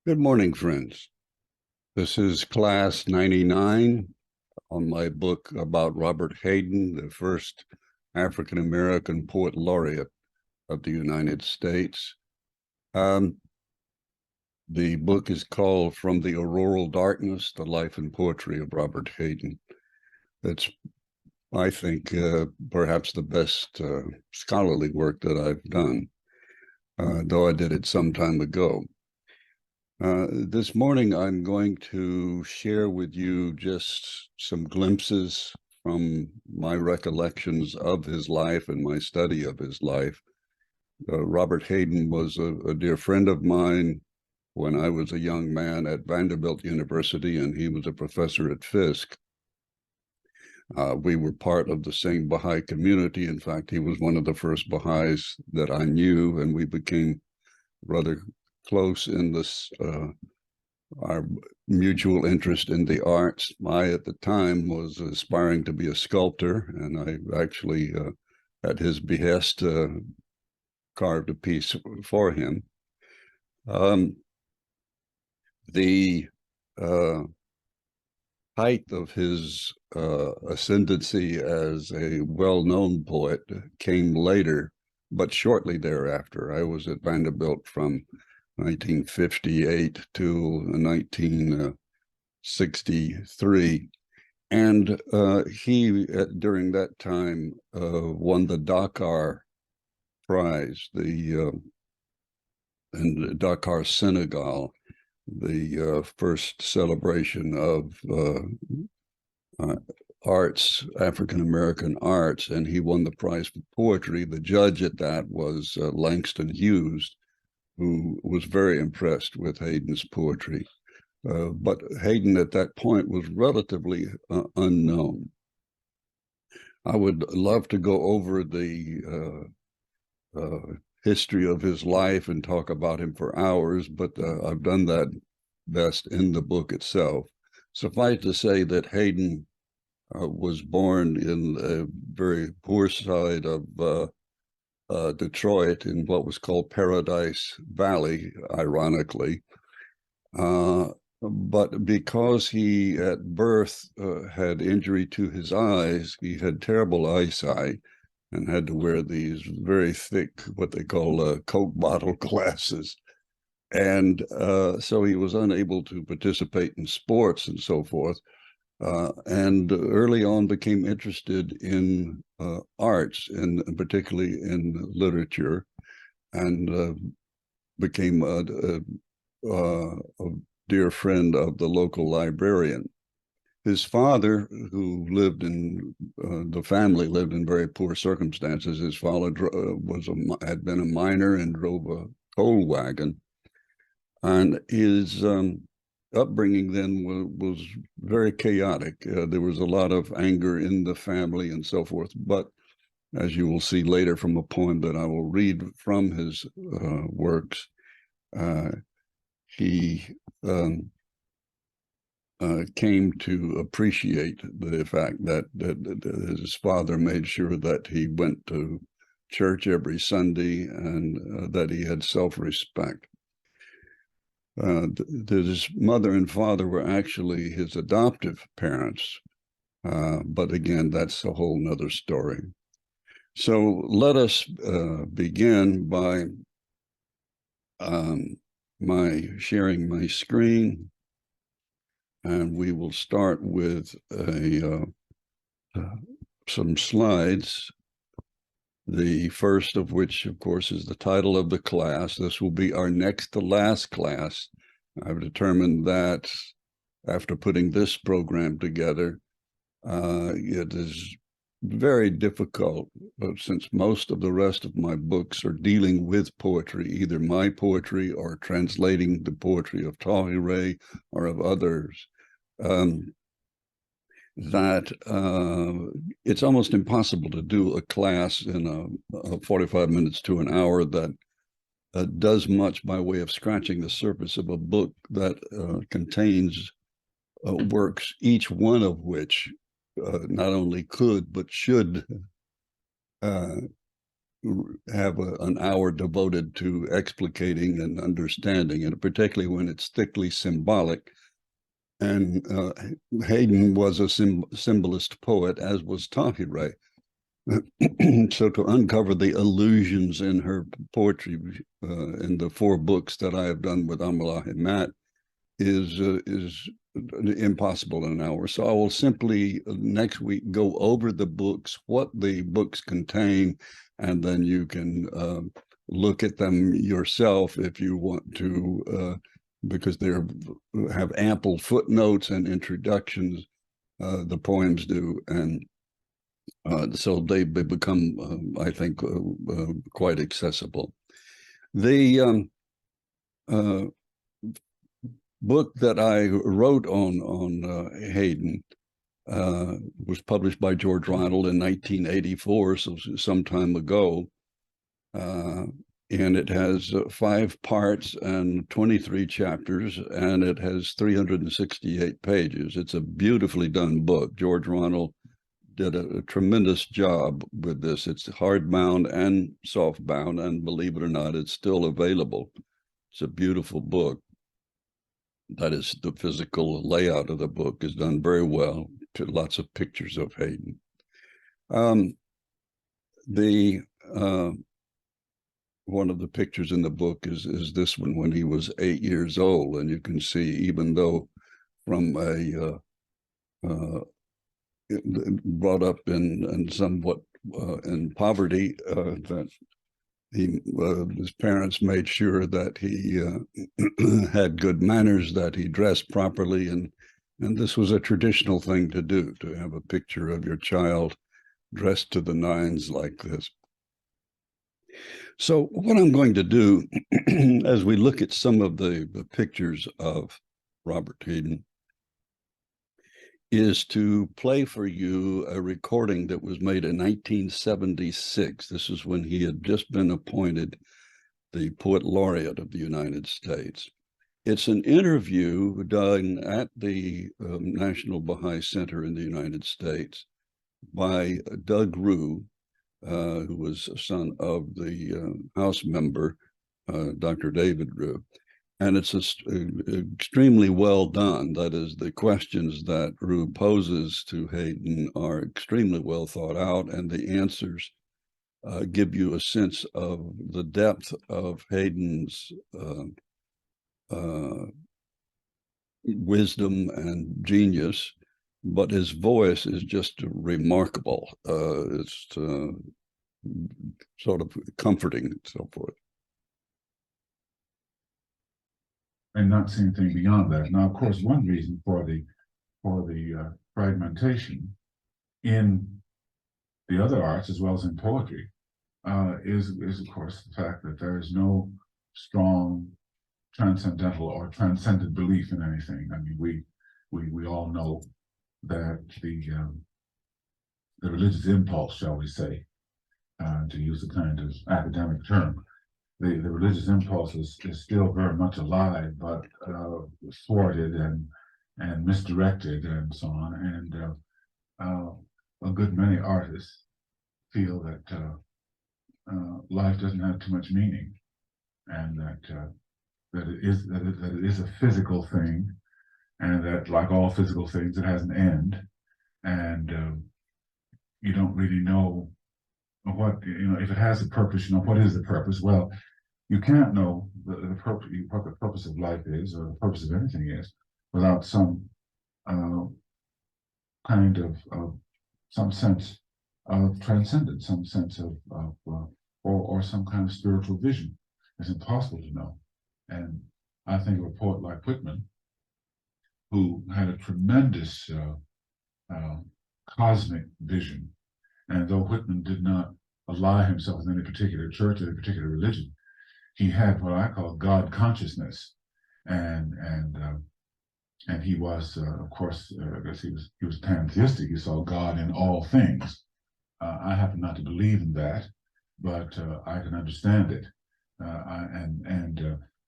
Good morning, friends. This is class 99 on my book about Robert Hayden, the first African-American poet laureate of the United States. The book is called From the Auroral Darkness, The Life and Poetry of Robert Hayden. It's, I think, perhaps the best scholarly work that I've done, though I did it some time ago. This morning, I'm going to share with you just some glimpses from my recollections of his life and my study of his life. Robert Hayden was a dear friend of mine when I was a young man at Vanderbilt University, and he was a professor at Fisk. We were part of the same Baha'i community. In fact, he was one of the first Baha'is that I knew, and we became rather close in this our mutual interest in the arts. I, at the time, was aspiring to be a sculptor, and I actually, at his behest, carved a piece for him. The height of his ascendancy as a well-known poet came later, but shortly thereafter. I was at Vanderbilt from 1958 to 1963. And he, during that time, won the Dakar Prize, in Dakar, Senegal, the first celebration of arts, African-American arts, and he won the prize for poetry. The judge at that was Langston Hughes, who was very impressed with Hayden's poetry. But Hayden at that point was relatively unknown. I would love to go over the history of his life and talk about him for hours, but I've done that best in the book itself. Suffice to say that Hayden was born in a very poor side of Detroit, in what was called Paradise Valley, ironically. But because he at birth had injury to his eyes, he had terrible eyesight and had to wear these very thick, what they call Coke bottle glasses. And so he was unable to participate in sports and so forth. And early on became interested in arts, and particularly in literature, and became a dear friend of the local librarian. His father, who lived in the family lived in very poor circumstances. His father had been a miner and drove a coal wagon, and his upbringing then was very chaotic. There was a lot of anger in the family and so forth. But as you will see later from a poem that I will read from his works, he came to appreciate the fact that his father made sure that he went to church every Sunday and that he had self-respect. His mother and father were actually his adoptive parents, but again, that's a whole nother story. So let us begin by sharing my screen, and we will start with some slides. The first of which, of course, is the title of the class. This will be our next to last class. I've determined that after putting this program together, it is very difficult, since most of the rest of my books are dealing with poetry, either my poetry or translating the poetry of Tahirih or of others, that it's almost impossible to do a class in a 45 minutes to an hour that does much by way of scratching the surface of a book that contains works, each one of which not only could but should have an hour devoted to explicating and understanding, and particularly when it's thickly symbolic. And Hayden was a symbolist poet, as was Tahirih. So to uncover the illusions in her poetry in the 4 books that I have done with Amala and Matt is impossible in an hour. So I will simply next week go over the books, what the books contain, and then you can look at them yourself if you want to, because they have ample footnotes and introductions. The poems do, and so they become, I think, quite accessible. The book that I wrote on Hayden was published by George Ronald in 1984, so some time ago. And it has 5 parts and 23 chapters, and it has 368 pages. It's a beautifully done book. George Ronald did a tremendous job with this. It's hardbound and softbound, and believe it or not, it's still available. It's a beautiful book. That is, the physical layout of the book is done very well. Lots of pictures of Hayden. One of the pictures in the book is this one when he was 8 years old, and you can see, even though from a brought up in somewhat in poverty, that his parents made sure that he had good manners, that he dressed properly, and this was a traditional thing to do, to have a picture of your child dressed to the nines like this. So what I'm going to do as we look at some of the pictures of Robert Hayden is to play for you a recording that was made in 1976. This is when he had just been appointed the Poet Laureate of the United States. It's an interview done at the National Baha'i Center in the United States by Doug Rue, who was a son of the House member, Dr. David Rue. And it's extremely well done. That is, the questions that Rue poses to Hayden are extremely well thought out, and the answers give you a sense of the depth of Hayden's wisdom and genius, but his voice is just remarkable. It's sort of comforting and so forth. And not see anything beyond that. Now, of course, one reason for the fragmentation in the other arts as well as in poetry is of course the fact that there is no strong transcendental or transcendent belief in anything. I mean, we all know that the religious impulse, shall we say, to use a kind of academic term, the religious impulse is still very much alive, but thwarted and misdirected and so on. And a good many artists feel that life doesn't have too much meaning, and that it is a physical thing, and that, like all physical things, it has an end, and you don't really know what, if it has a purpose. What is the purpose? Well, you can't know the purpose, what the purpose of life is, or the purpose of anything is, without some kind of some sense of transcendence, some sense of or some kind of spiritual vision. It's impossible to know. And I think of a poet like Whitman, who had a tremendous cosmic vision. And though Whitman did not ally himself with any particular church or any particular religion, he had what I call God consciousness, and he was, of course, I guess he was pantheistic. He saw God in all things. I happen not to believe in that, but I can understand it,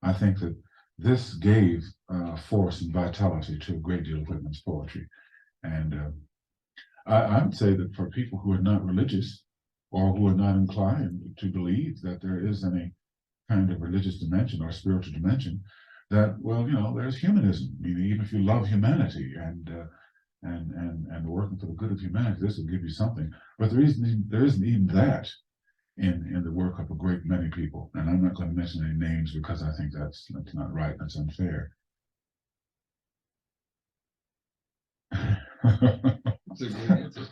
I think that this gave force and vitality to a great deal of Whitman's poetry. And I would say that for people who are not religious, or who are not inclined to believe that there is any kind of religious dimension or spiritual dimension, that, well, there's humanism. Even if you love humanity and working for the good of humanity, this will give you something. But there isn't even that in the work of a great many people. And I'm not going to mention any names because I think that's not right. That's unfair. That's a great answer.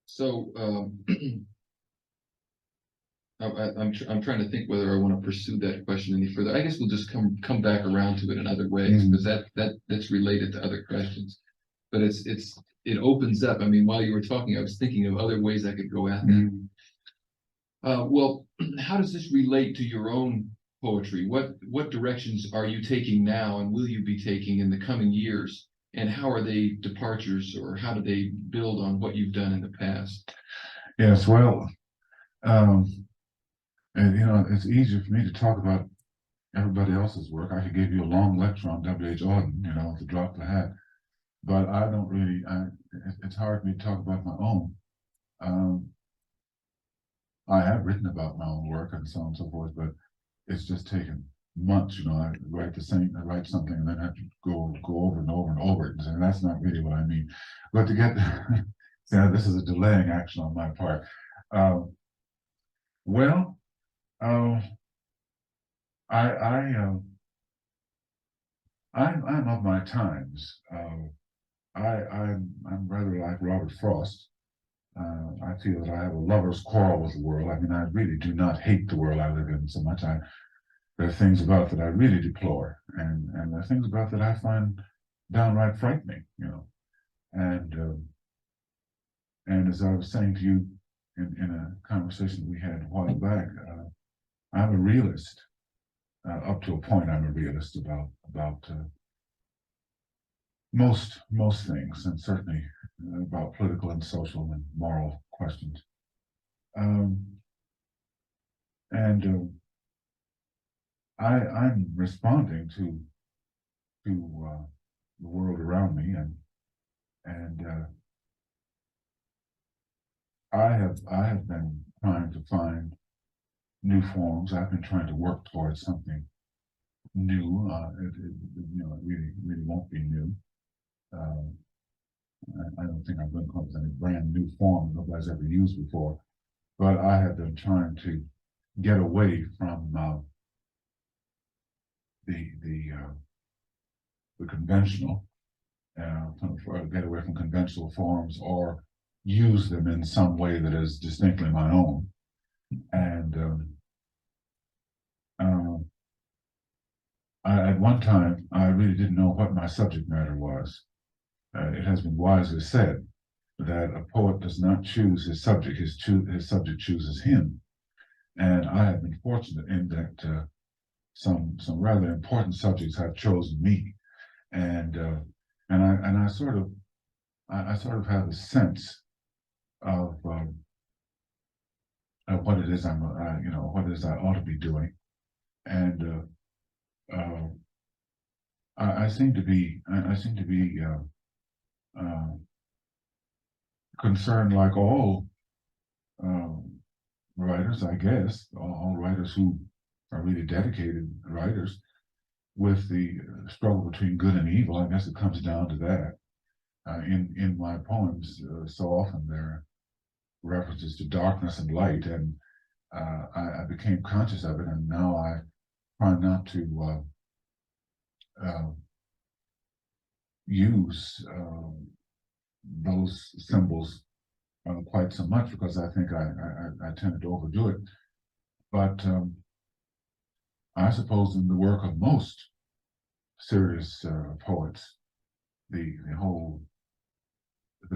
So I'm trying to think whether I want to pursue that question any further. I guess we'll just come back around to it in other ways, because that's related to other questions. But it opens up. I mean, while you were talking, I was thinking of other ways I could go at that. Well, how does this relate to your own poetry? What directions are you taking now, and will you be taking in the coming years? And how are they departures, or how do they build on what you've done in the past? Yes, well, and it's easier for me to talk about everybody else's work. I could give you a long lecture on W.H. Auden, to drop the hat. But I don't really, it's hard for me to talk about my own. I have written about my own work and so on and so forth, but it's just taken months. I write something and then have to go over and over and over it. And that's not really what I mean. But to get, this is a delaying action on my part. I'm of my times. I'm rather like Robert Frost. I feel that I have a lover's quarrel with the world. I mean, I really do not hate the world I live in so much. There are things about it that I really deplore, and there are things about it that I find downright frightening. And as I was saying to you in a conversation we had a while back, I'm a realist. Up to a point, I'm a realist about most things, and certainly about political and social and moral questions. I'm responding to the world around me, and I have been trying to find new forms. I've been trying to work towards something new. It really won't be new. I don't think I'm going to come up with any brand new form nobody's ever used before. But I have been trying to get away from the conventional, get away from conventional forms, or use them in some way that is distinctly my own. And at one time, I really didn't know what my subject matter was. It has been wisely said that a poet does not choose his subject; his subject chooses him. And I have been fortunate in that some rather important subjects have chosen me, and I sort of have a sense of what it is what it is I ought to be doing, and I seem to be concerned, like all writers, I guess, all writers who are really dedicated writers, with the struggle between good and evil. I guess it comes down to that. In my poems, so often there are references to darkness and light, and I became conscious of it, and now I try not to use those symbols quite so much, because I think I tended to overdo it. But I suppose in the work of most serious poets, the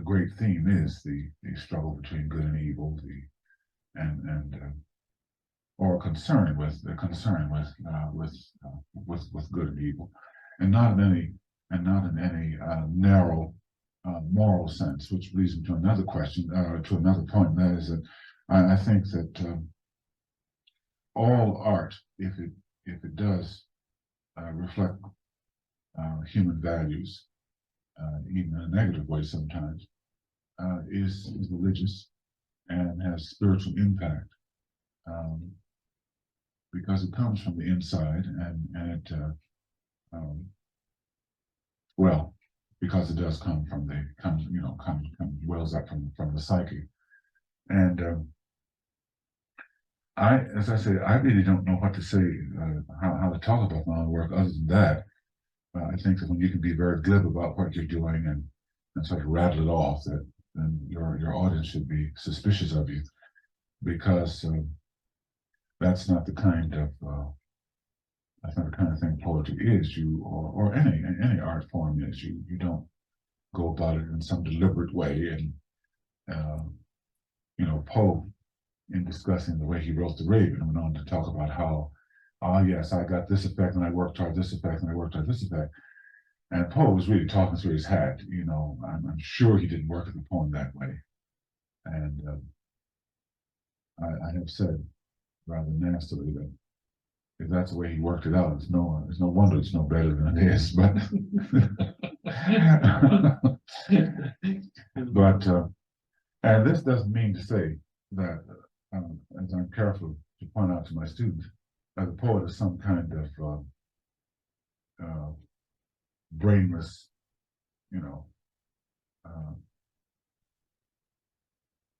great theme is the struggle between good and evil, or concern with good and evil, and not in any narrow moral sense. Which leads me to another question, to another point, and that is that I think that all art, if it does reflect human values, even in a negative way sometimes, is religious and has spiritual impact, because it comes from the inside, and it well, because it does come from the wells up from the psyche. And as I say, I really don't know what to say, how to talk about my own work other than that. I think that when you can be very glib about what you're doing and sort of rattle it off, that then your audience should be suspicious of you, because that's not the kind of thing poetry is. Or any art form is. You don't go about it in some deliberate way. And Poe, in discussing the way he wrote The Raven, went on to talk about how, yes, I got this effect and I worked toward this effect and I worked toward this effect. And Poe was really talking through his hat. I'm sure he didn't work at the poem that way. And I have said rather nastily that if that's the way he worked it out, it's no wonder it's no better than it is. But and this doesn't mean to say that, as I'm careful to point out to my students, that the poet is some kind of brainless,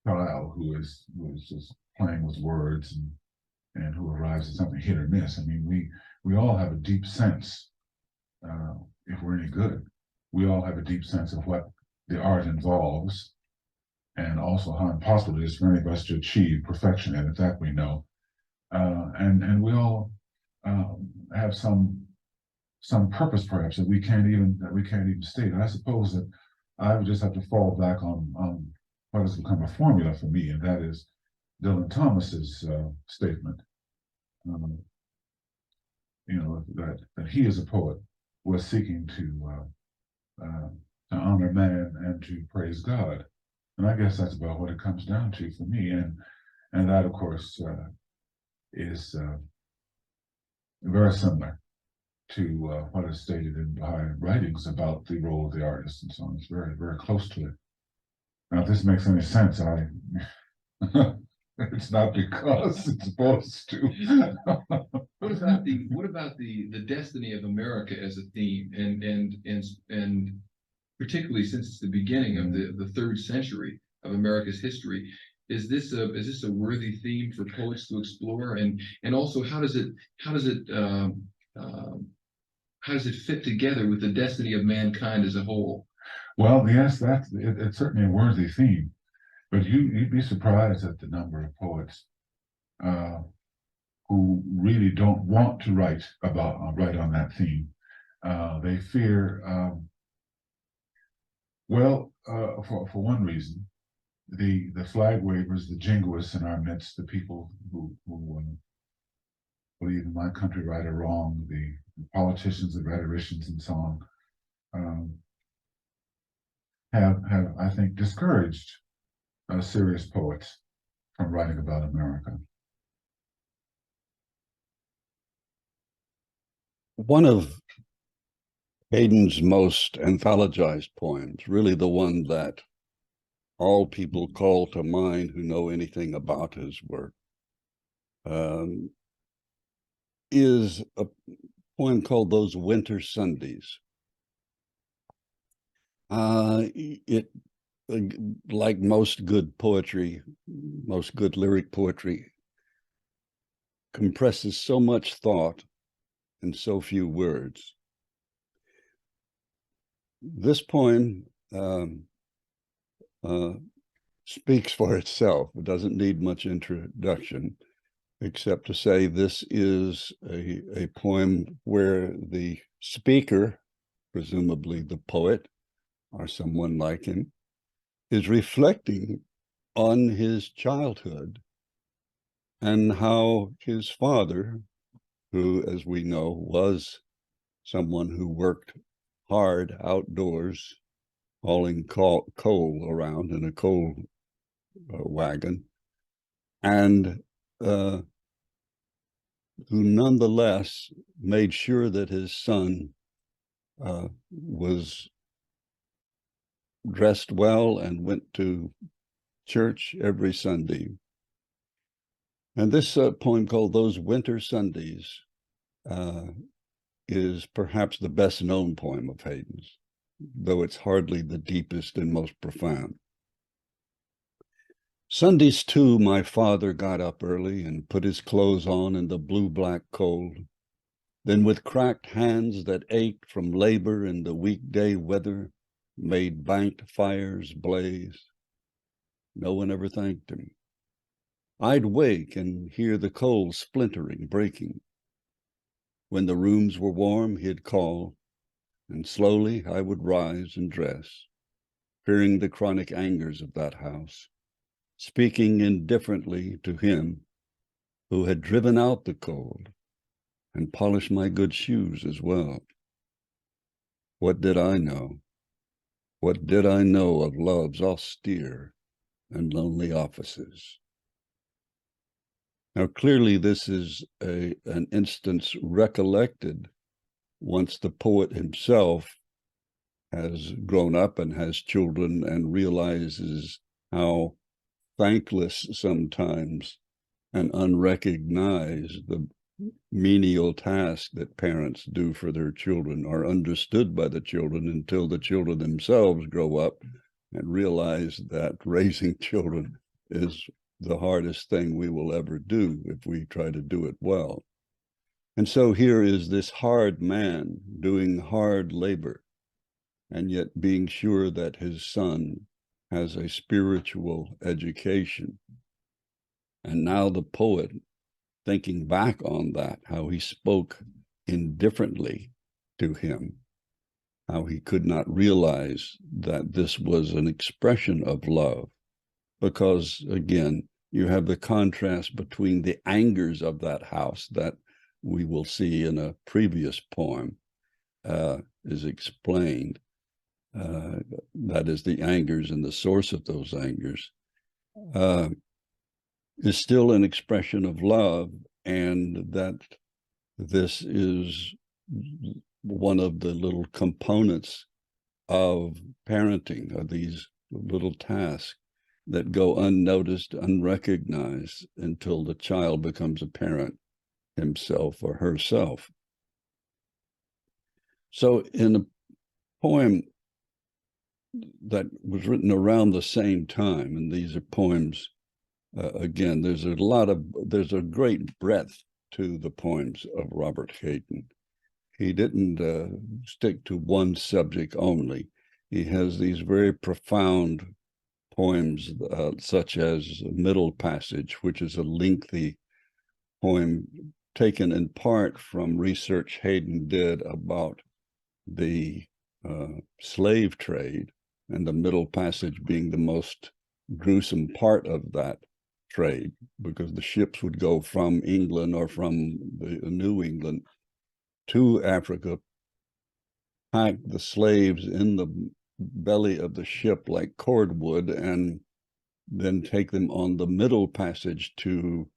child who is just playing with words and who arrives at something hit or miss. I mean, we all have a deep sense, if we're any good, we all have a deep sense of what the art involves, and also how impossible it is for any of us to achieve perfection in it. That we know, and we all have some purpose, perhaps, that we can't even state. And I suppose that I would just have to fall back on what has become a formula for me, and that is Dylan Thomas's statement. That he, as a poet, was seeking to honor man and to praise God. And I guess that's about what it comes down to for me. And that, of course, is very similar to what is stated in Baha'i writings about the role of the artist and so on. It's very, very close to it. Now, if this makes any sense, it's not because it's supposed to. What about the destiny of America as a theme, and particularly since it's the beginning of the 3rd century of America's history? Is this a worthy theme for poets to explore? And also, how does it fit together with the destiny of mankind as a whole? Well, yes, it's certainly a worthy theme, but you'd be surprised at the number of poets who really don't want to write on that theme. They fear, for one reason, the flag wavers, the jingoists in our midst, the people who believe in my country right or wrong, the politicians, the rhetoricians, and so on, have I think discouraged serious poets from writing about America. One of Hayden's most anthologized poems, really the one that all people call to mind who know anything about his work, is a poem called Those Winter Sundays. It, like most good poetry, most good lyric poetry, compresses so much thought in so few words. This poem speaks for itself. It doesn't need much introduction, except to say this is a poem where the speaker, presumably the poet or someone like him, is reflecting on his childhood and how his father, who, as we know, was someone who worked hard outdoors, hauling coal around in a coal wagon, and who nonetheless made sure that his son was dressed well and went to church every Sunday. And this poem called Those Winter Sundays is perhaps the best known poem of Hayden's, though it's hardly the deepest and most profound. Sundays, too, my father got up early and put his clothes on in the blue-black cold. Then with cracked hands that ached from labor in the weekday weather, made banked fires blaze. No one ever thanked him. I'd wake and hear the coals splintering, breaking. When the rooms were warm, he'd call, and slowly I would rise and dress, fearing the chronic angers of that house, speaking indifferently to him who had driven out the cold and polished my good shoes as well. What did I know? What did I know of love's austere and lonely offices? Now, clearly, this is an instance recollected once the poet himself has grown up and has children and realizes how thankless sometimes and unrecognized the menial tasks that parents do for their children are understood by the children until the children themselves grow up and realize that raising children is the hardest thing we will ever do if we try to do it well. And so here is this hard man doing hard labor, and yet being sure that his son has a spiritual education. And now the poet, thinking back on that, how he spoke indifferently to him, how he could not realize that this was an expression of love. Because, again, you have the contrast between the angers of that house that we will see in a previous poem is explained. That is the angers and the source of those angers, is still an expression of love, and that this is one of the little components of parenting, of these little tasks that go unnoticed, unrecognized until the child becomes a parent himself or herself. So in a poem that was written around the same time, and these are poems, again, there's a great breadth to the poems of Robert Hayden. He didn't stick to one subject only. He has these very profound poems, such as Middle Passage, which is a lengthy poem taken in part from research Hayden did about the slave trade, and the Middle Passage being the most gruesome part of that trade, because the ships would go from England or from the New England to Africa, pack the slaves in the belly of the ship like cordwood, and then take them on the Middle Passage to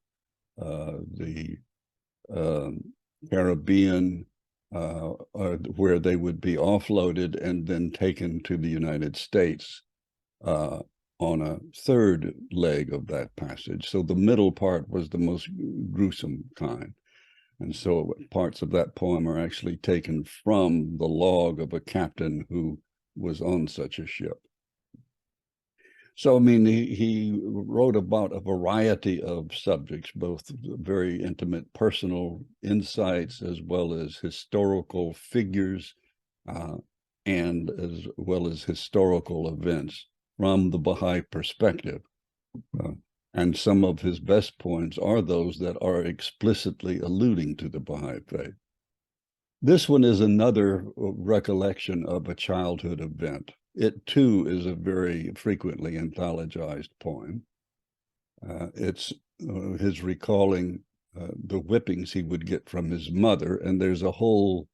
the Caribbean, where they would be offloaded and then taken to the United States on a third leg of that passage. So the middle part was the most gruesome kind. And so parts of that poem are actually taken from the log of a captain who was on such a ship. So, I mean, he wrote about a variety of subjects, both very intimate personal insights as well as historical figures and as well as historical events from the Baha'i perspective. And some of his best poems are those that are explicitly alluding to the Baha'i faith. This one is another recollection of a childhood event. It, too, is a very frequently anthologized poem. It's his recalling the whippings he would get from his mother, and there's a whole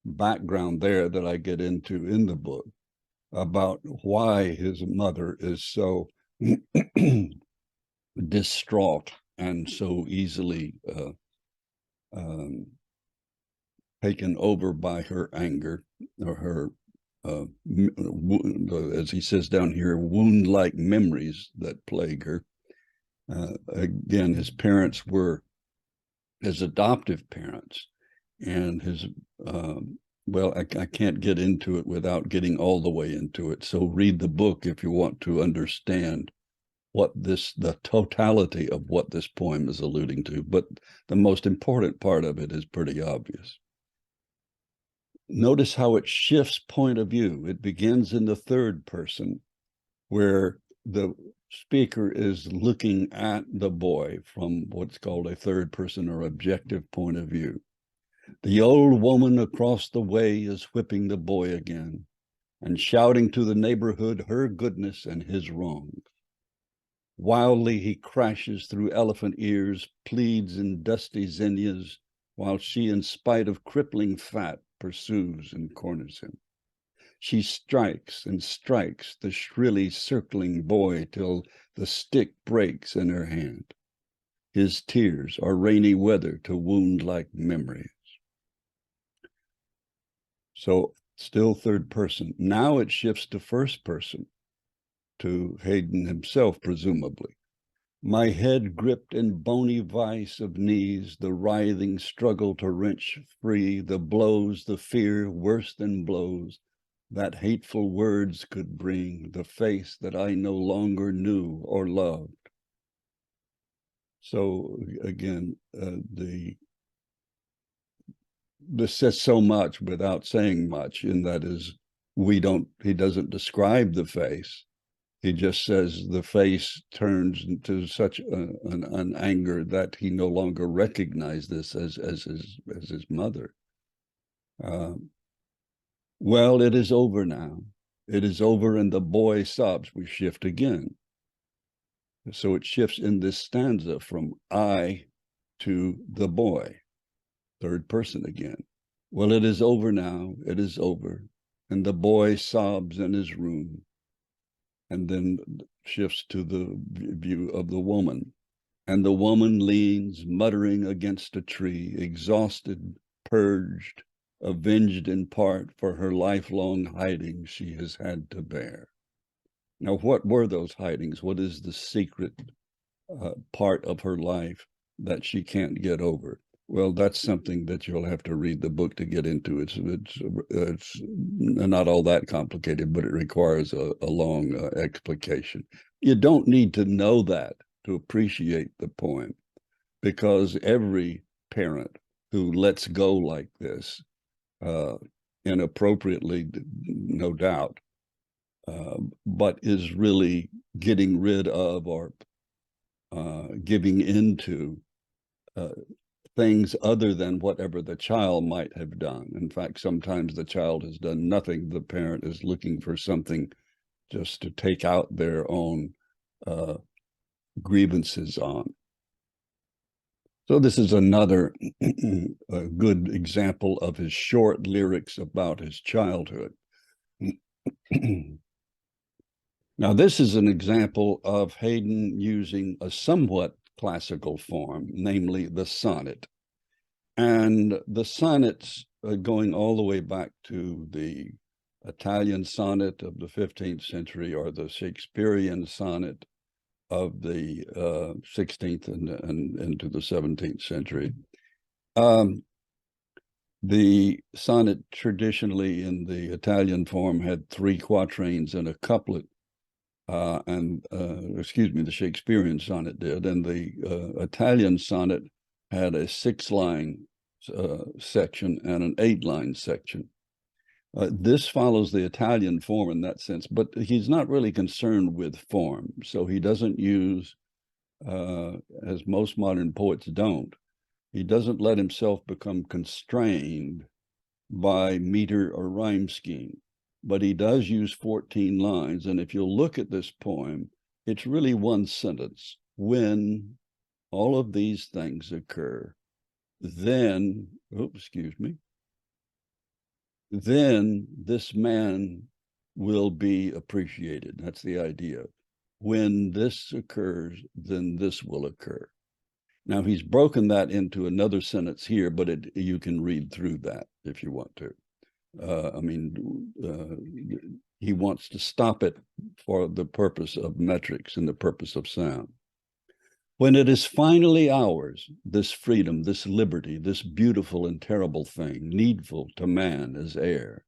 background there that I get into in the book about why his mother is so distraught and so easily taken over by her anger or her as he says down here, wound-like memories that plague her. Again, his parents were his adoptive parents, and his well, I can't get into it without getting all the way into it. So read the book if you want to understand the totality of what this poem is alluding to. But the most important part of it is pretty obvious. Notice how it shifts point of view. It begins in the third person, where the speaker is looking at the boy from what's called a third person or objective point of view. The old woman across the way is whipping the boy again and shouting to the neighborhood her goodness and his wrongs. Wildly he crashes through elephant ears, pleads in dusty zinnias, while she, in spite of crippling fat, pursues and corners him. She strikes and strikes the shrilly circling boy till the stick breaks in her hand. His tears are rainy weather to wound-like memories. So still third person. Now it shifts to first person, to Hayden himself, presumably. My head gripped in bony vice of knees, the writhing struggle to wrench free, the blows, the fear worse than blows, that hateful words could bring, the face that I no longer knew or loved. So again, this says so much without saying much, in that is, he doesn't describe the face. He just says the face turns into such an anger that he no longer recognized this as his mother. Well, it is over now. It is over, and the boy sobs. We shift again. So it shifts in this stanza from I to the boy, third person again. Well, it is over now. It is over, and the boy sobs in his room. And then shifts to the view of the woman. And the woman leans, muttering against a tree, exhausted, purged, avenged in part for her lifelong hiding she has had to bear. Now, what were those hidings? What is the secret part of her life that she can't get over? Well, that's something that you'll have to read the book to get into. It's not all that complicated, but it requires a long explication. You don't need to know that to appreciate the poem, because every parent who lets go like this, inappropriately, no doubt, but is really getting rid of or giving into things other than whatever the child might have done. In fact, sometimes the child has done nothing. The parent is looking for something just to take out their own grievances on. So this is another good example of his short lyrics about his childhood. Now, this is an example of Hayden using a somewhat classical form, namely the sonnet. And the sonnets, going all the way back to the Italian sonnet of the 15th century, or the Shakespearean sonnet of the 16th and into the 17th century. The sonnet traditionally in the Italian form had 3 quatrains and a couplet. The Shakespearean sonnet did, and the Italian sonnet had a 6-line section and an 8-line section. This follows the Italian form in that sense, but he's not really concerned with form, so he doesn't use, as most modern poets don't, he doesn't let himself become constrained by meter or rhyme scheme. But he does use 14 lines. And if you'll look at this poem, it's really one sentence. When all of these things occur, then, then this man will be appreciated. That's the idea. When this occurs, then this will occur. Now, he's broken that into another sentence here, but you can read through that if you want to. I mean, he wants to stop it for the purpose of metrics and the purpose of sound. When it is finally ours, this freedom, this liberty, this beautiful and terrible thing, needful to man as air,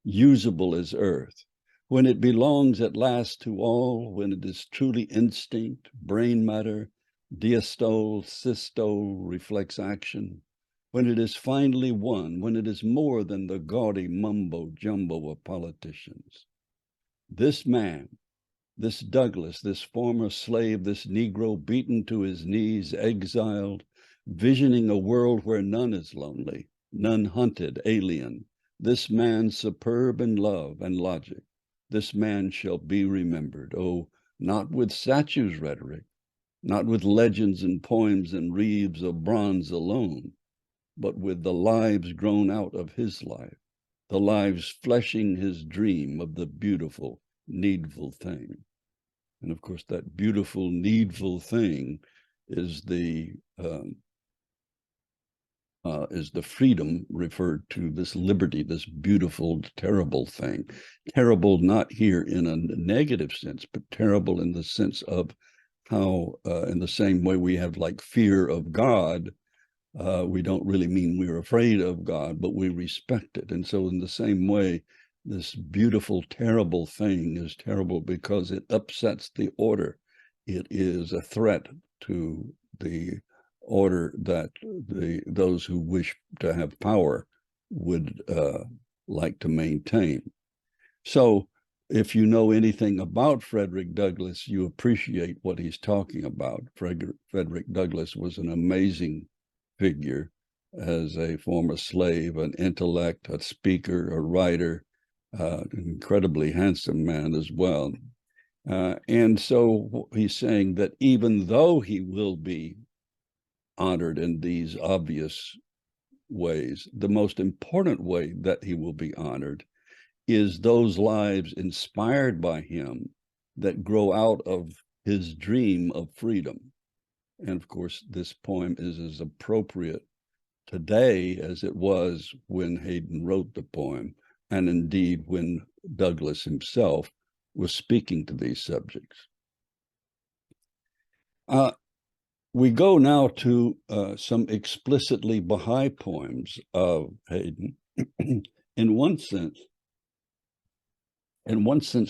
usable as earth, when it belongs at last to all, when it is truly instinct, brain matter, diastole, systole, reflex action, when it is finally one, when it is more than the gaudy mumbo jumbo of politicians. This man, this Douglas, this former slave, this Negro beaten to his knees, exiled, visioning a world where none is lonely, none hunted, alien, this man superb in love and logic, this man shall be remembered, oh, not with statues rhetoric, not with legends and poems and wreaths of bronze alone, but with the lives grown out of his life, the lives fleshing his dream of the beautiful, needful thing. And of course, that beautiful, needful thing is the freedom referred to, this liberty, this beautiful, terrible thing. Terrible not here in a negative sense, but terrible in the sense of how, in the same way we have like fear of God, we don't really mean we're afraid of God, but we respect it. And so in the same way, this beautiful, terrible thing is terrible because it upsets the order. It is a threat to the order that those who wish to have power would like to maintain. So if you know anything about Frederick Douglass, you appreciate what he's talking about. Frederick Douglass was an amazing figure as a former slave, an intellect, a speaker, a writer, an incredibly handsome man as well. And so he's saying that even though he will be honored in these obvious ways, the most important way that he will be honored is those lives inspired by him that grow out of his dream of freedom. And of course, this poem is as appropriate today as it was when Hayden wrote the poem, and indeed when Douglass himself was speaking to these subjects. We go now to some explicitly Baha'i poems of Hayden. In one sense,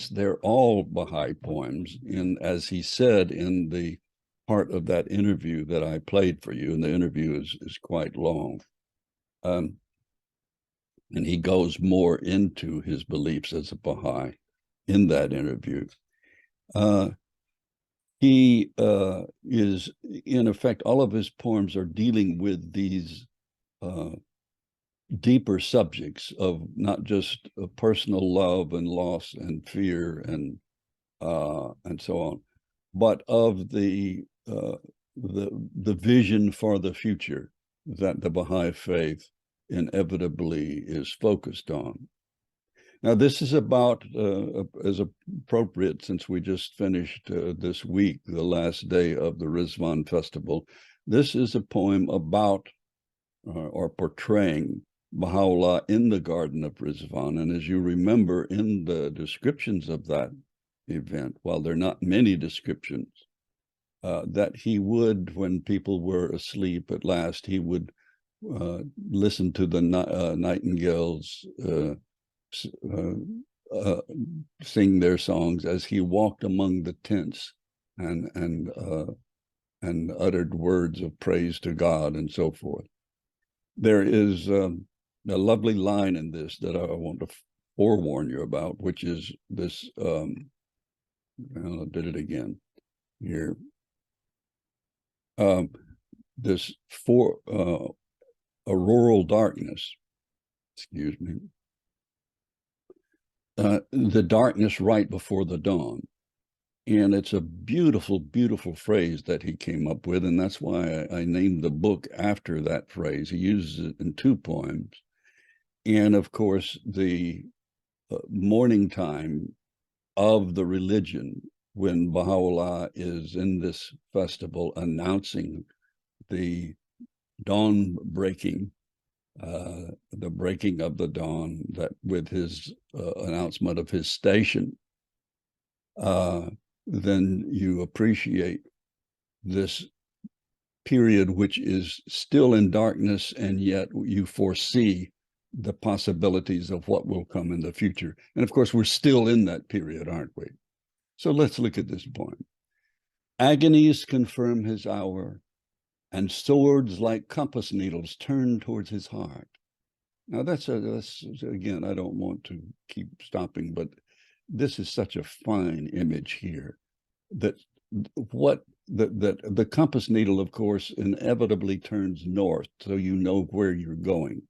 they're all Baha'i poems. And as he said in the part of that interview that I played for you, and the interview is quite long, and he goes more into his beliefs as a Baha'i in that interview. He is, in effect, all of his poems are dealing with these deeper subjects of not just personal love and loss and fear and so on, but of the vision for the future that the Baha'i faith inevitably is focused on. Now, this is about, as appropriate, since we just finished this week, the last day of the Rizwan festival, this is a poem about or portraying Baha'u'llah in the Garden of Rizwan. And as you remember in the descriptions of that event, while there are not many descriptions, that he would, when people were asleep at last, he would listen to the nightingales sing their songs as he walked among the tents and uttered words of praise to God and so forth. There is a lovely line in this that I want to forewarn you about, which is this, I did it again here. This auroral darkness, excuse me, the darkness right before the dawn. And it's a beautiful, beautiful phrase that he came up with. And that's why I named the book after that phrase. He uses it in 2 poems. And of course, the morning time of the religion, when Baha'u'llah is in this festival announcing the dawn breaking, the breaking of the dawn, that with his announcement of his station, then you appreciate this period which is still in darkness, and yet you foresee the possibilities of what will come in the future. And of course, we're still in that period, aren't we? So let's look at this poem. Agonies confirm his hour, and swords like compass needles turn towards his heart. Now that's again, I don't want to keep stopping, but this is such a fine image here, that the compass needle, of course, inevitably turns north, so you know where you're going.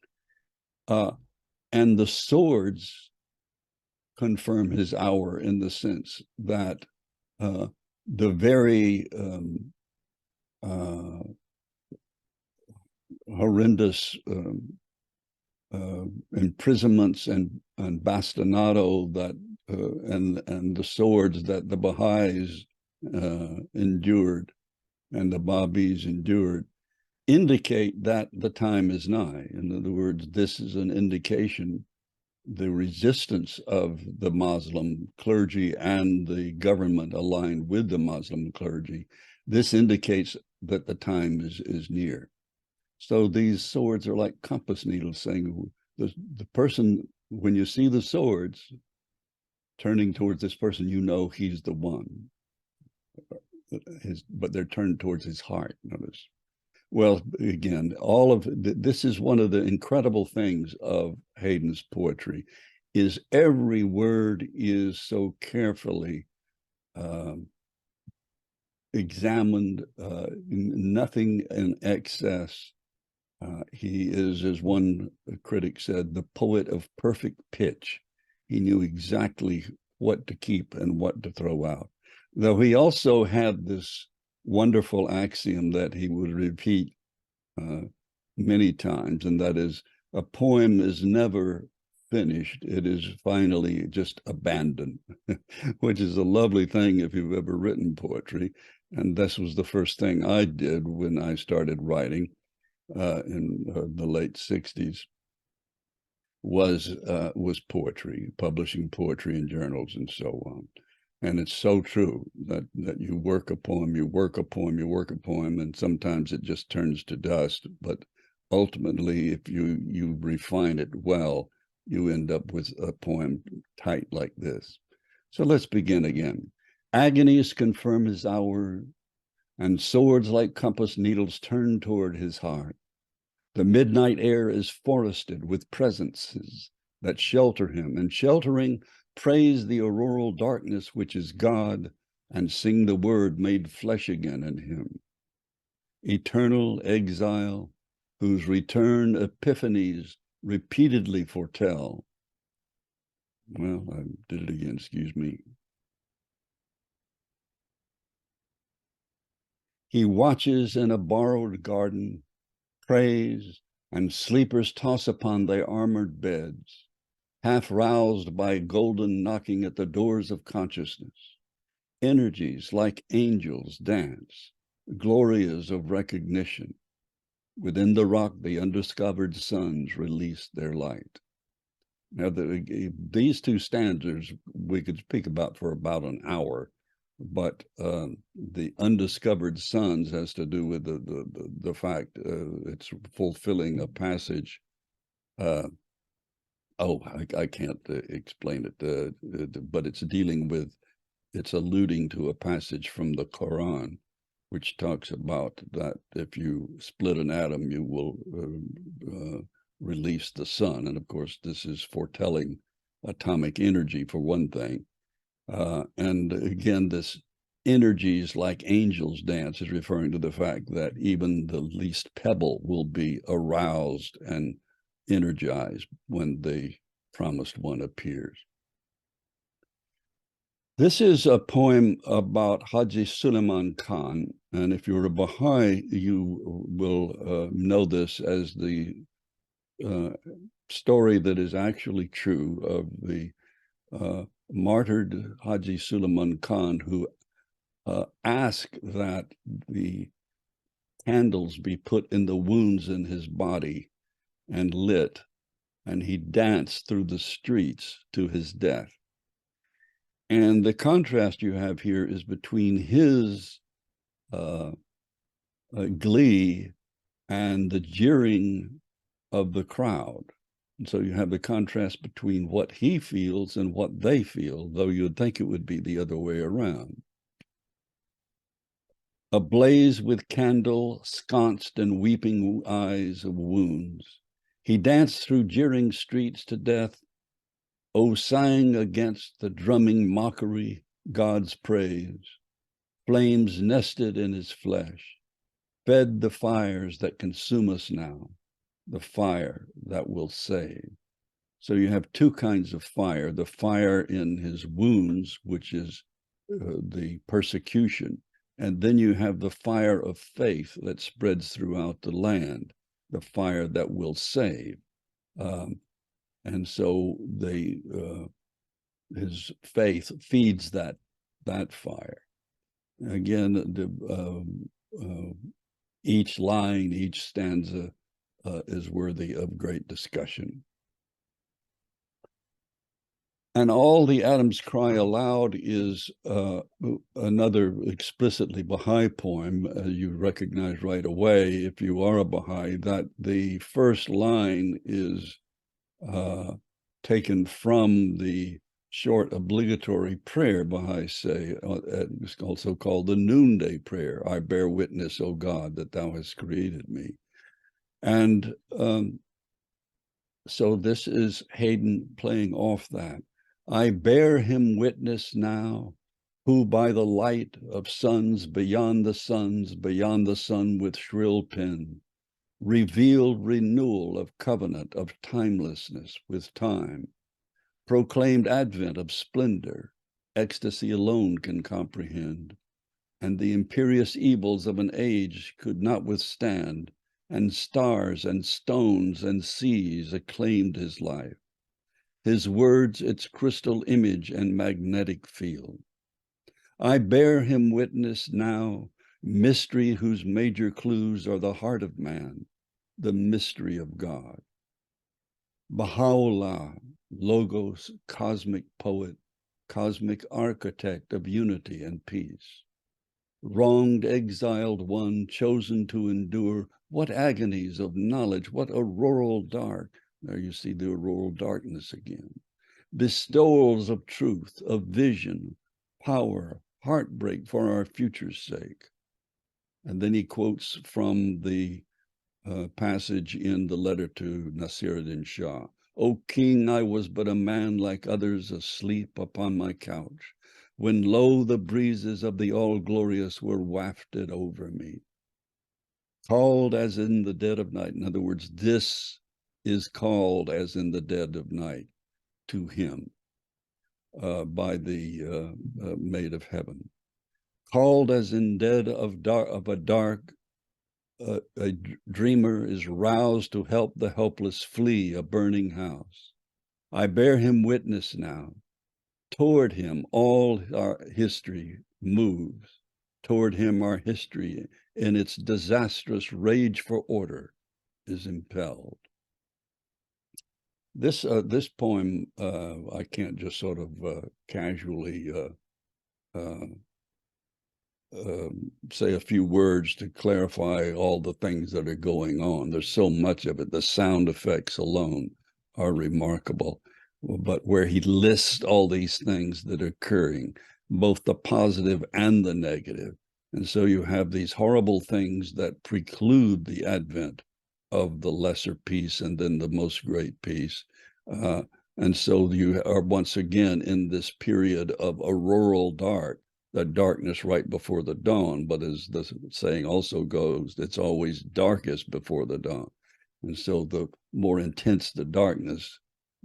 And the swords confirm his hour in the sense that the very horrendous imprisonments and bastinado that and the swords that the Baha'is endured and the Babis endured indicate that the time is nigh. In other words, this is an indication, the resistance of the Muslim clergy and the government aligned with the Muslim clergy. This indicates that the time is near. So these swords are like compass needles, saying the person, when you see the swords turning towards this person, you know he's the one. But they're turned towards his heart. Notice. Well, again, all of this is one of the incredible things of Hayden's poetry, is every word is so carefully examined, nothing in excess. He is, as one critic said, the poet of perfect pitch. He knew exactly what to keep and what to throw out. Though he also had this wonderful axiom that he would repeat many times, and that is, a poem is never finished. It is finally just abandoned, which is a lovely thing if you've ever written poetry. And this was the first thing I did when I started writing in the late 60s, was poetry, publishing poetry in journals and so on. And it's so true that you work a poem, you work a poem, you work a poem, and sometimes it just turns to dust. But ultimately, if you refine it well, you end up with a poem tight like this. So let's begin again. Agonies confirm his hour, and swords like compass needles turn toward his heart. The midnight air is forested with presences that shelter him, and sheltering, praise the auroral darkness which is God, and sing the word made flesh again in him. Eternal exile, whose return epiphanies repeatedly foretell. Well, I did it again, excuse me. He watches in a borrowed garden, prays, and sleepers toss upon their armored beds, half roused by golden knocking at the doors of consciousness. Energies like angels dance, glorias of recognition. Within the rock, the undiscovered suns release their light. Now, these two stanzas we could speak about for about an hour, but the undiscovered suns has to do with the fact it's fulfilling a passage. I can't explain it, but it's dealing with, it's alluding to a passage from the Quran, which talks about that if you split an atom, you will release the sun. And of course, this is foretelling atomic energy for one thing. And again, this energies like angels dance is referring to the fact that even the least pebble will be aroused and energized when the promised one appears. This is a poem about Haji Suleiman Khan, and if you're a Baha'i, you will know this as the story that is actually true of the martyred Haji Suleiman Khan, who asked that the candles be put in the wounds in his body and lit, and he danced through the streets to his death. And the contrast you have here is between his glee and the jeering of the crowd. And so you have the contrast between what he feels and what they feel, though you'd think it would be the other way around. Ablaze with candle, sconced in weeping eyes of wounds, he danced through jeering streets to death. O sang against the drumming mockery, God's praise. Flames nested in his flesh, fed the fires that consume us now, the fire that will save. So you have two kinds of fire, the fire in his wounds, which is the persecution, and then you have the fire of faith that spreads throughout the land, the fire that will save. And so his faith feeds that fire. Again, each line, each stanza is worthy of great discussion. And all the atoms cry aloud is another explicitly Baha'i poem. You recognize right away, if you are a Baha'i, that the first line is taken from the short obligatory prayer Baha'i say. It's also called the noonday prayer. I bear witness, O God, that thou hast created me. And so this is Hayden playing off that. I bear him witness now, who by the light of suns, beyond the sun with shrill pen, revealed renewal of covenant of timelessness with time, proclaimed advent of splendor, ecstasy alone can comprehend, and the imperious evils of an age could not withstand, and stars and stones and seas acclaimed his life. His words, its crystal image and magnetic field. I bear him witness now, mystery whose major clues are the heart of man, the mystery of God. Baha'u'llah, Logos, cosmic poet, cosmic architect of unity and peace. Wronged, exiled one, chosen to endure, what agonies of knowledge, what auroral dark. There you see the auroral darkness again. Bestowals of truth, of vision, power, heartbreak for our future's sake. And then he quotes from the passage in the letter to Nasiruddin Shah. O king, I was but a man like others, asleep upon my couch, when lo, the breezes of the all-glorious were wafted over me. Called as in the dead of night. In other words, this is called as in the dead of night to him by the maid of heaven. Called as in dead of a dark, a dreamer is roused to help the helpless flee a burning house. I bear him witness now. Toward him all our history moves. Toward him our history in its disastrous rage for order is impelled. This poem, I can't just sort of casually say a few words to clarify all the things that are going on. There's so much of it. The sound effects alone are remarkable. But where he lists all these things that are occurring, both the positive and the negative. And so you have these horrible things that preclude the advent of the lesser peace and then the most great peace. And so you are once again in this period of auroral dark, the darkness right before the dawn. But as the saying also goes, it's always darkest before the dawn. And so the more intense the darkness,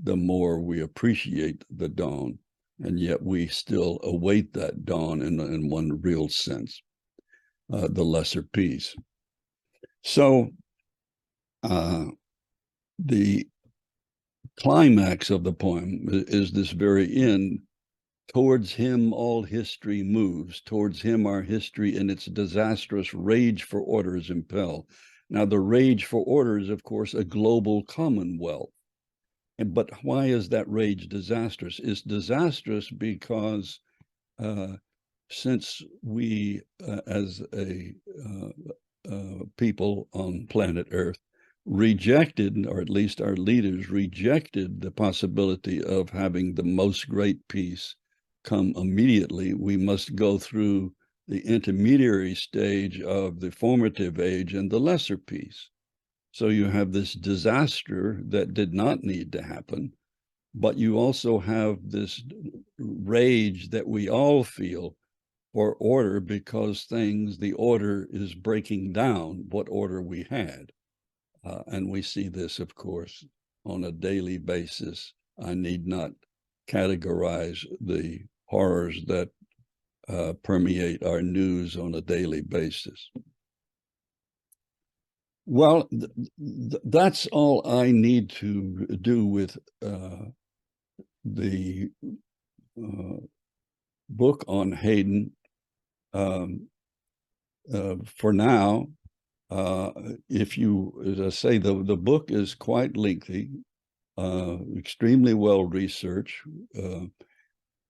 the more we appreciate the dawn. And yet we still await that dawn in one real sense, the lesser peace. So the climax of the poem is this very end. Towards him all history moves, towards him our history in its disastrous rage for order is impelled. Now the rage for order is, of course, a global commonwealth. But why is that rage disastrous? It's disastrous because since we, as a people on planet Earth, rejected, or at least our leaders rejected, the possibility of having the most great peace come immediately, we must go through the intermediary stage of the formative age and the lesser peace. So you have this disaster that did not need to happen, but you also have this rage that we all feel for order, because the order is breaking down what order we had. And we see this, of course, on a daily basis. I need not categorize the horrors that permeate our news on a daily basis. Well, that's all I need to do with the book on Hayden. For now, if you, as I say, the book is quite lengthy, extremely well researched,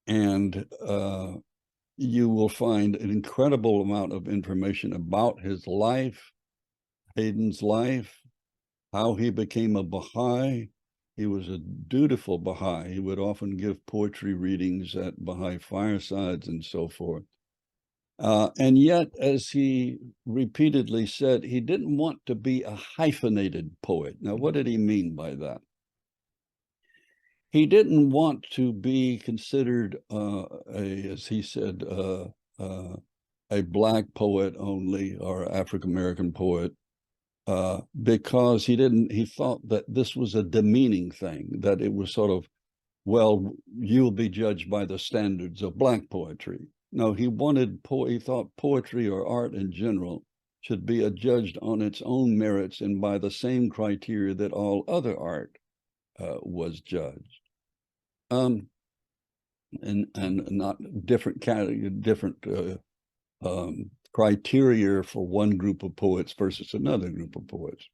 and you will find an incredible amount of information about his life, Hayden's life, how he became a Baha'i. He was a dutiful Baha'i. He would often give poetry readings at Baha'i firesides and so forth. And yet, as he repeatedly said, he didn't want to be a hyphenated poet. Now, what did he mean by that? He didn't want to be considered, as he said, a Black poet only, or African-American poet, because he thought that this was a demeaning thing, that it was sort of, well, you'll be judged by the standards of Black poetry. No, he thought poetry, or art in general, should be judged on its own merits and by the same criteria that all other art was judged. And not different criteria for one group of poets versus another group of poets.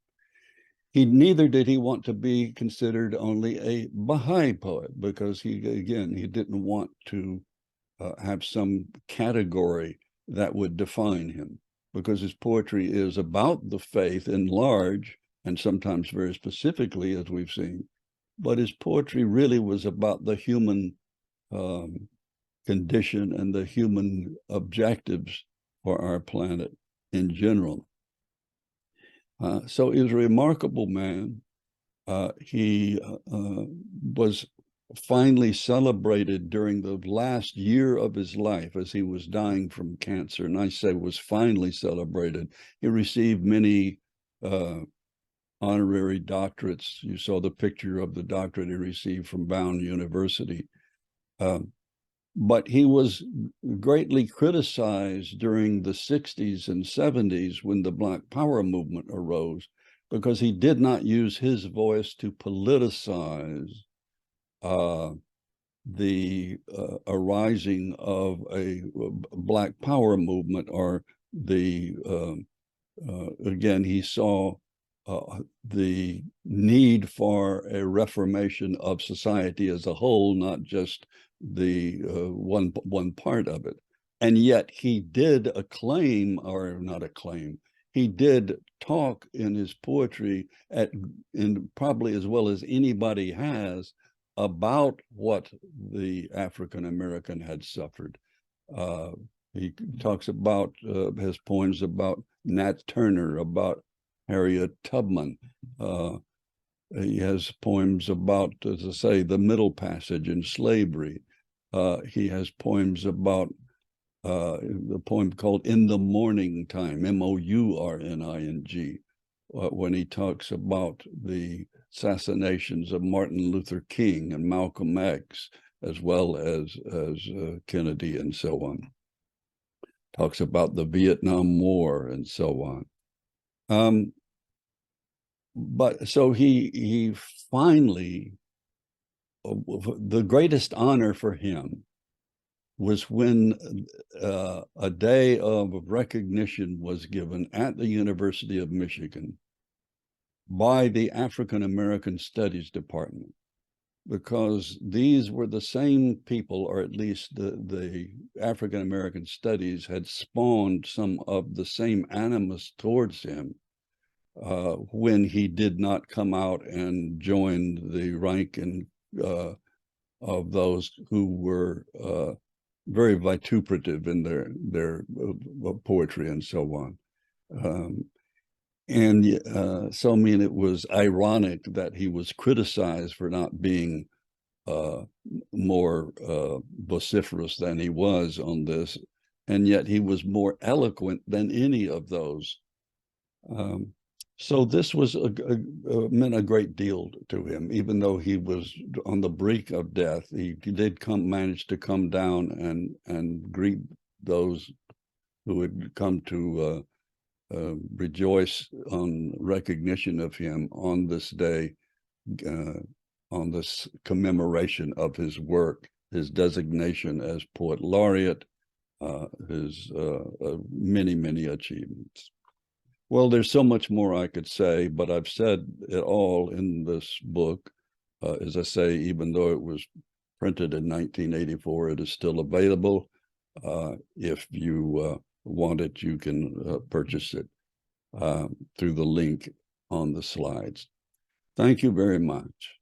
Neither did he want to be considered only a Baha'i poet, because he didn't want to have some category that would define him, because his poetry is about the faith in large, and sometimes very specifically, as we've seen, but his poetry really was about the human condition and the human objectives for our planet in general. So he was a remarkable man. He was finally celebrated during the last year of his life as he was dying from cancer. And I say was finally celebrated. He received many honorary doctorates. You saw the picture of the doctorate he received from Brown University. But he was greatly criticized during the 60s and 70s when the Black Power movement arose, because he did not use his voice to politicize the arising of a Black Power movement, or again, he saw the need for a reformation of society as a whole, not just the one part of it. And yet he did acclaim, or not acclaim, he did talk in his poetry and probably as well as anybody has, about what the African American had suffered. He talks about his poems about Nat Turner, about Harriet Tubman. He has poems about, as I say, the Middle Passage and slavery. He has poems about the poem called In the Morning Time, Mourning, when he talks about the assassinations of Martin Luther King and Malcolm X, as well as Kennedy and so on. Talks about the Vietnam War and so on. But so he finally, the greatest honor for him was when a day of recognition was given at the University of Michigan by the African American Studies Department. because these were the same people, or at least the African American studies had spawned some of the same animus towards him when he did not come out and join the rank of those who were very vituperative in their poetry and so on. So, I mean, it was ironic that he was criticized for not being more vociferous than he was on this, and yet he was more eloquent than any of those. So this was meant a great deal to him, even though he was on the brink of death. He did manage to come down and greet those who had come to rejoice on recognition of him on this day, on this commemoration of his work, his designation as poet laureate, his many achievements. Well, there's so much more I could say, but I've said it all in this book. As I say, even though it was printed in 1984, it is still available. If you want it, you can purchase it through the link on the slides. Thank you very much.